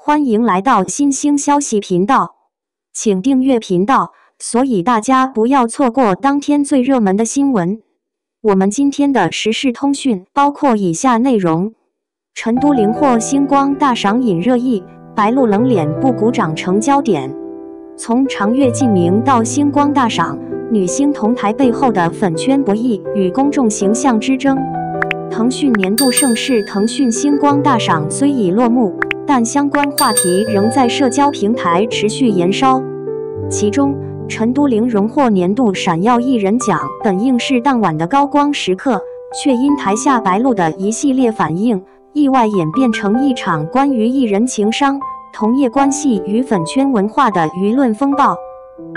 歡迎來到新興消息頻道，請訂閱頻道，所以大家不要錯過當天最熱門的新聞。我們今天的時事通訊包括以下內容：陳都靈獲星光大賞引熱議，白鹿冷臉不鼓掌成焦點。從長月燼明到星光大賞，女星同台背後的粉圈博弈與公眾形象之爭。騰訊年度盛事騰訊星光大賞雖已落幕，但相關話題仍在社交平台持續延燒。其中，陳都靈榮獲年度閃耀藝人獎，本應是當晚的高光時刻，卻因台下白鹿的一系列反應，意外演變成一場關於藝人情商、同業關係與粉圈文化的輿論風暴。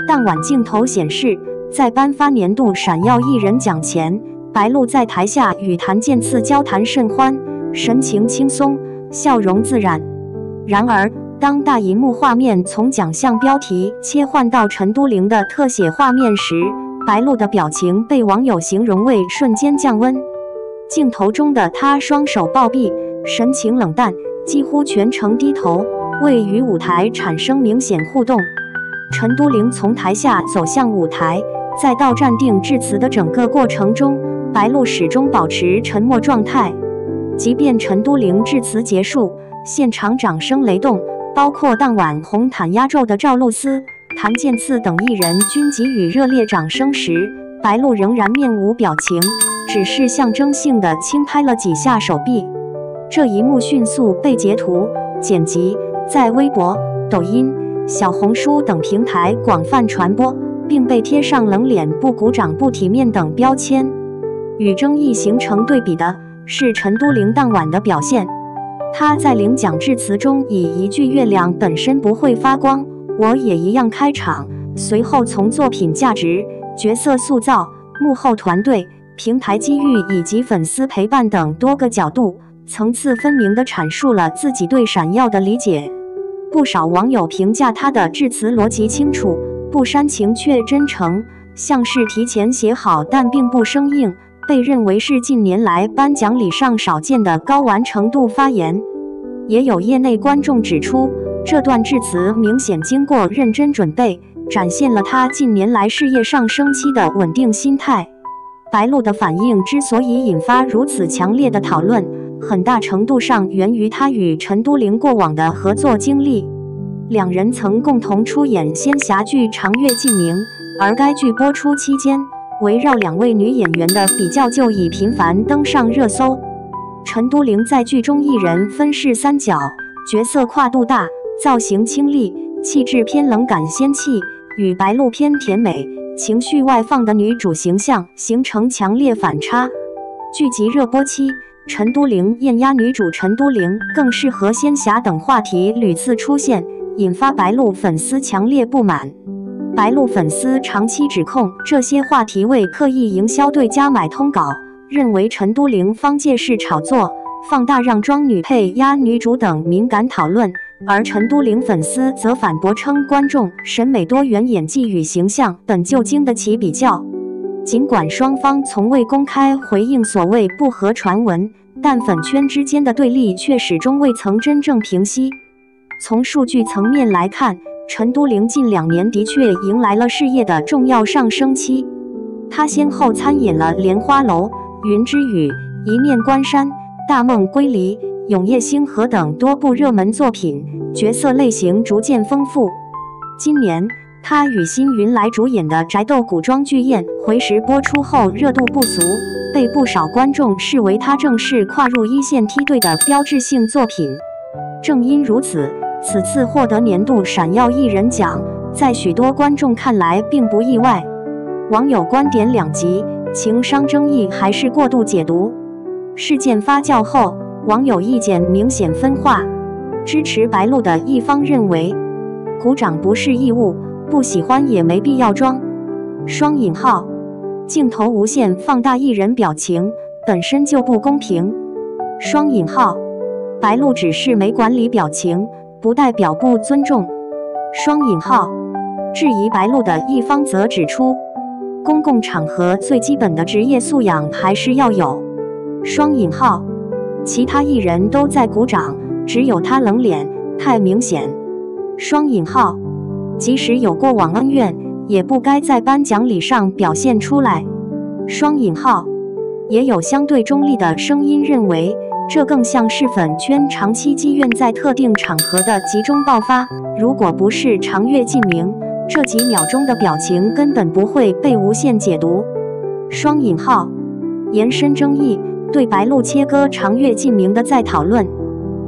當晚鏡頭顯示，在頒發年度閃耀藝人獎前，白鹿在台下與檀健次交談甚歡，神情輕鬆，笑容自然。然而，當大熒幕畫面從獎項標題切換到陳都靈的特寫畫面時，白鹿的表情被網友形容為瞬間降溫。鏡頭中的她雙手抱臂，神情冷淡，幾乎全程低頭，未與舞台產生明顯互動。陳都靈從台下走向舞台，再到站定致辭的整個過程中，白鹿始終保持沉默狀態。即便陳都靈致辭結束，現場掌聲雷動，包括當晚紅毯壓軸的趙露思、檀健次等藝人均給予熱烈掌聲時，白鹿仍然面無表情，只是象徵性地輕拍了幾下手臂。這一幕迅速被截圖、剪輯，在微博、抖音、小紅書等平台廣泛傳播，並被貼上冷臉不鼓掌不體面等標籤。與爭議形成對比的是陳都靈當晚的表現。他在領獎致辭中以一句"月亮本身不會發光，我也一樣"開場，隨後從作品價值、角色塑造、幕後團隊、平台機遇以及粉絲陪伴等多個角度，層次分明地闡述了自己對閃耀的理解。不少網友評價他的致辭邏輯清楚，不煽情卻真誠，像是提前寫好但並不生硬，被認為是近年來頒獎禮上少見的高完成度發言。也有業內觀眾指出，這段致辭明顯經過認真準備，展現了他近年來事業上升期的穩定心態。白鹿的反應之所以引發如此強烈的討論，很大程度上源於他與陳都靈過往的合作經歷。兩人曾共同出演仙俠劇《長月燼明》，而該劇播出期間，圍繞兩位女演員的比較就已頻繁登上熱搜。陳都靈在劇中一人分飾三角，角色跨度大，造型清麗，氣質偏冷感仙氣，與白鹿偏甜美、情緒外放的女主形象形成強烈反差。劇集熱播期，陳都靈豔壓女主陳都靈更是和仙俠等話題屢次出現，引發白鹿粉絲強烈不滿。白鹿粉絲長期指控這些話題為刻意營銷對加買通稿，認為陳都靈方借勢炒作，放大讓妝女配壓女主等敏感討論，而陳都靈粉絲則反駁稱觀眾審美多元，演技與形象本就經得起比較。儘管雙方從未公開回應所謂不合傳聞，但粉圈之間的對立卻始終未曾真正平息。從數據層面來看，陳都靈近2年的確迎來了事業的重要上升期。她先後參演了《蓮花樓》、《雲之羽》、《一念關山》、《大夢歸離》、《永夜星河》等多部熱門作品，角色類型逐漸豐富。今年，她與辛雲來主演的宅鬥古裝劇《燕回時》播出後熱度不俗，被不少觀眾視為她正式跨入一線梯隊的標誌性作品。正因如此，此次獲得年度閃耀藝人獎，在許多觀眾看來並不意外。網友觀點兩極，情商爭議還是過度解讀。事件發酵後，網友意見明顯分化。支持白鹿的一方認為，鼓掌不是義務，不喜歡也沒必要裝。雙引號，鏡頭無限放大藝人表情，本身就不公平。雙引號，白鹿只是沒管理表情，不代表不尊重。雙引號，質疑白鹿的一方則指出，公共場合最基本的職業素養還是要有。雙引號，其他藝人都在鼓掌，只有他冷臉，太明顯。雙引號，即使有過往恩怨，也不該在頒獎禮上表現出來。雙引號，也有相對中立的聲音認為，這更像是粉圈長期積怨在特定場合的集中爆發。如果不是長月燼明，這幾秒鐘的表情根本不會被無限解讀。雙引號，延伸爭議，對白鹿切割長月燼明的再討論。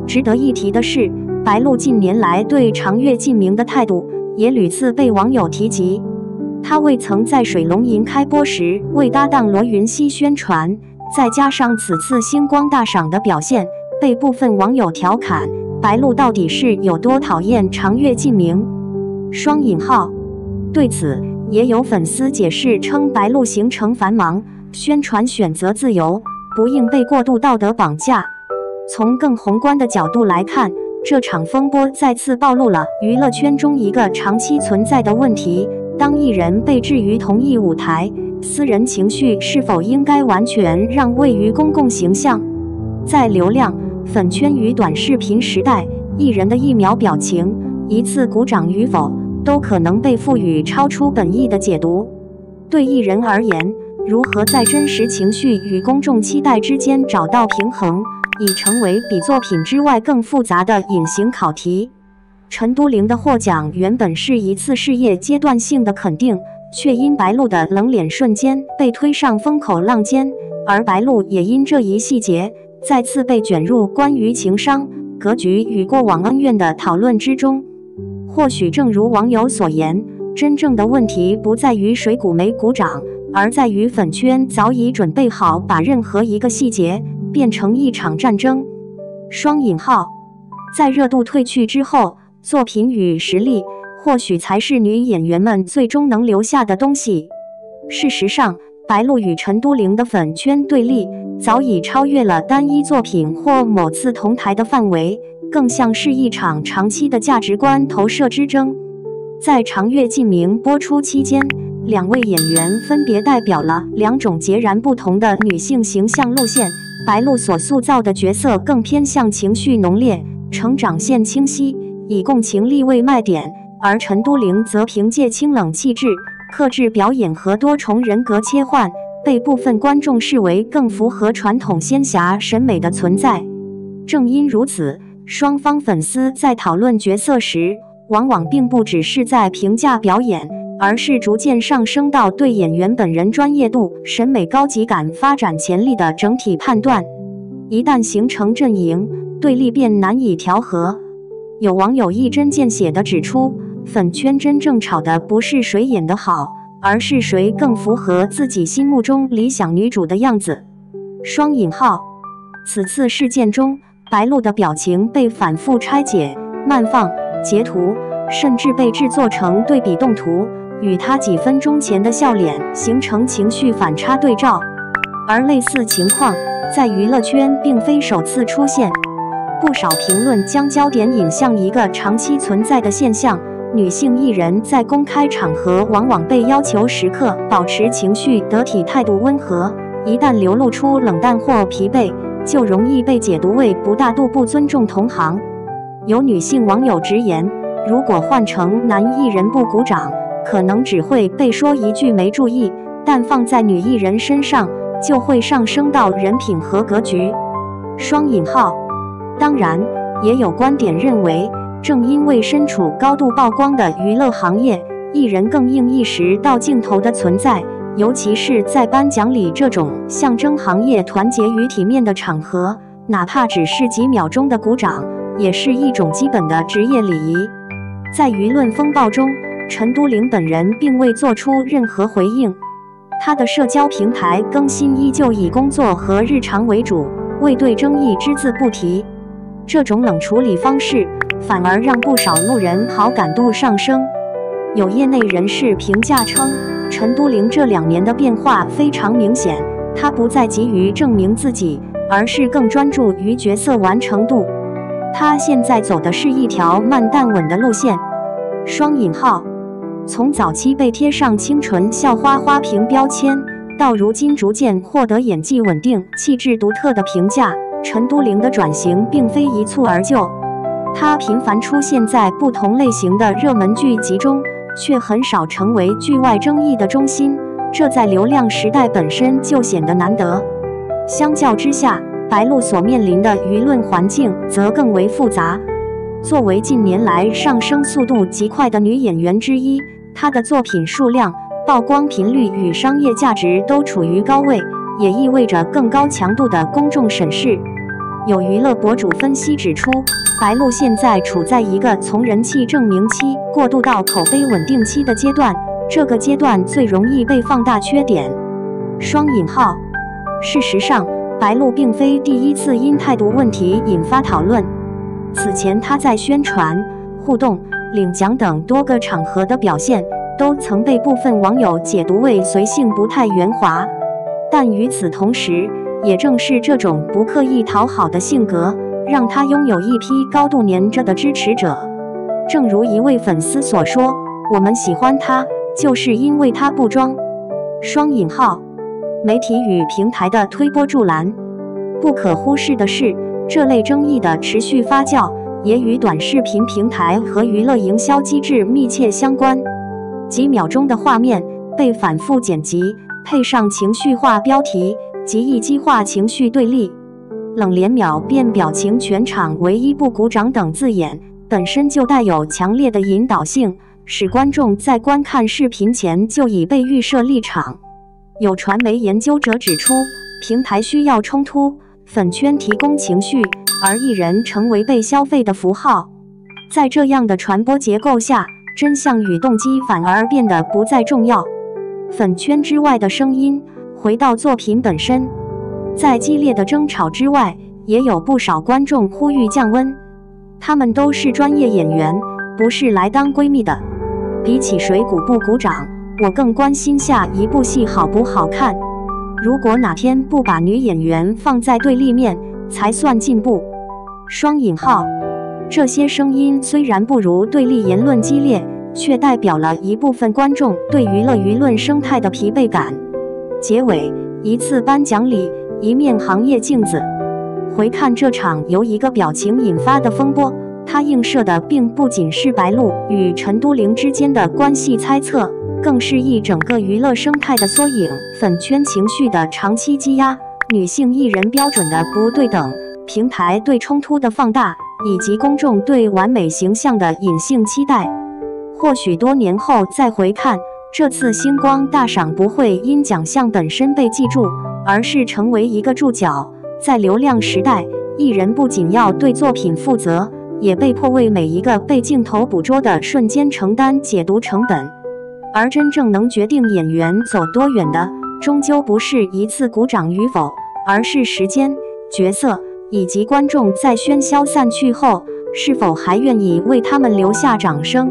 值得一提的是，白鹿近年來對長月燼明的態度也屢次被網友提及。他未曾在水龍吟開播時為搭檔羅雲熙宣傳，再加上此次星光大賞的表現，被部分網友調侃白鹿到底是有多討厭長月燼明。雙引號，對此也有粉絲解釋稱，白鹿行程繁忙，宣傳選擇自由，不應被過度道德綁架。從更宏觀的角度來看，這場風波再次暴露了娛樂圈中一個長期存在的問題。當藝人被置於同一舞台，私人情緒是否應該完全讓位於公共形象？在流量、粉圈與短視頻時代，藝人的一秒表情、一次鼓掌與否，都可能被賦予超出本意的解讀。對藝人而言，如何在真實情緒與公眾期待之間找到平衡，已成為比作品之外更複雜的隱形考題。陳都靈的獲獎原本是一次事業階段性的肯定，卻因白鹿的冷臉瞬間被推上風口浪尖，而白鹿也因這一細節再次被捲入關於情商、格局與過往恩怨的討論之中。或許正如網友所言，真正的問題不在於誰鼓沒鼓掌，而在於粉圈早已準備好把任何一個細節變成一場戰爭。雙引號，在熱度褪去之後，作品與實力或許才是女演員們最終能留下的東西。事實上，白鹿與陳都靈的粉圈對立早已超越了單一作品或某次同台的範圍，更像是一場長期的價值觀投射之爭。在長月燼明播出期間，兩位演員分別代表了兩種截然不同的女性形象路線。白鹿所塑造的角色更偏向情緒濃烈、成長線清晰，以共情力為賣點，而陳都靈則憑借清冷氣質、克制表演和多重人格切換，被部分觀眾視為更符合傳統仙俠審美的存在。正因如此，雙方粉絲在討論角色時，往往並不只是在評價表演，而是逐漸上升到對演員本人專業度、審美高級感、發展潛力的整體判斷。一旦形成陣營，對立便難以調和。有網友一針見血地指出，粉圈真正吵的不是誰演得好，而是誰更符合自己心目中理想女主的樣子。雙引號，此次事件中，白鹿的表情被反覆拆解、慢放、截圖，甚至被制作成對比動圖，與她幾分鐘前的笑臉形成情緒反差對照。而類似情況在娛樂圈並非首次出現。不少評論將焦點引向一個長期存在的現象：女性藝人在公開場合往往被要求時刻保持情緒得體、態度溫和，一旦流露出冷淡或疲憊，就容易被解讀為不大度、不尊重同行。有女性網友直言，如果換成男藝人不鼓掌，可能只會被說一句沒注意，但放在女藝人身上，就會上升到人品和格局。雙引號。當然，也有觀點認為，正因為身處高度曝光的娛樂行業，藝人更應意識到鏡頭的存在，尤其是在頒獎禮這種象徵行業團結與體面的場合，哪怕只是幾秒鐘的鼓掌，也是一種基本的職業禮儀。在輿論風暴中，陳都靈本人並未做出任何回應，他的社交平台更新依舊以工作和日常為主，未對爭議只字不提。這種冷處理方式反而讓不少路人好感度上升。有業內人士評價稱，陳都靈這2年的變化非常明顯，她不再急於證明自己，而是更專注於角色完成度。她現在走的是一條慢但穩的路線。雙引號，從早期被貼上清純校花花瓶標籤，到如今逐漸獲得演技穩定、氣質獨特的評價，陳都靈的轉型並非一蹴而就。它頻繁出現在不同類型的熱門劇集中，卻很少成為劇外爭議的中心，這在流量時代本身就顯得難得。相較之下，白鹿所面臨的輿論環境則更為複雜。作為近年來上升速度極快的女演員之一，她的作品數量、曝光頻率與商業價值都處於高位，也意味着更高強度的公眾審視。有娛樂博主分析指出，白鹿現在處在一個從人氣證明期過渡到口碑穩定期的階段，這個階段最容易被放大缺點。雙引號。事實上，白鹿並非第一次因態度問題引發討論。此前她在宣傳、互動、領獎等多個場合的表現，都曾被部分網友解讀為隨性不太圓滑。但與此同時，也正是這種不刻意討好的性格，讓她擁有一批高度黏着的支持者。正如一位粉絲所說：“我們喜歡她，就是因為她不裝。”雙引號。媒體與平台的推波助瀾。不可忽視的是，這類爭議的持續發酵，也與短視頻平台和娛樂營銷機制密切相關。幾秒鐘的畫面被反覆剪輯，配上情緒化標題，極易激化情緒對立。冷臉秒變表情全場唯一不鼓掌等字眼，本身就帶有強烈的引導性，使觀眾在觀看視頻前就已被預設立場。有傳媒研究者指出，平台需要衝突，粉圈提供情緒，而藝人成為被消費的符號。在這樣的傳播結構下，真相與動機反而變得不再重要。粉圈之外的聲音，回到作品本身。在激烈的爭吵之外，也有不少觀眾呼籲降溫。他們都是專業演員，不是來當閨蜜的。比起誰鼓不鼓掌，我更關心下一部戲好不好看。如果哪天不把女演員放在對立面，才算進步。雙引號。這些聲音雖然不如對立言論激烈，卻代表了一部分觀眾對娛樂輿論生態的疲憊感。結尾，一次頒獎禮，一面行業鏡子。回看這場由一個表情引發的風波，它映射的並不僅是白鹿與陳都靈之間的關係猜測，更是一整個娛樂生態的縮影。粉圈情緒的長期積壓，女性藝人標準的不對等，平台對衝突的放大，以及公眾對完美形象的隱性期待。或許多年後再回看，這次星光大賞不會因獎項本身被記住，而是成為一個注腳。在流量時代，藝人不僅要對作品負責，也被迫為每一個被鏡頭捕捉的瞬間承擔解讀成本。而真正能決定演員走多遠的，終究不是一次鼓掌與否，而是時間、角色以及觀眾在喧囂散去後，是否還願意為他們留下掌聲。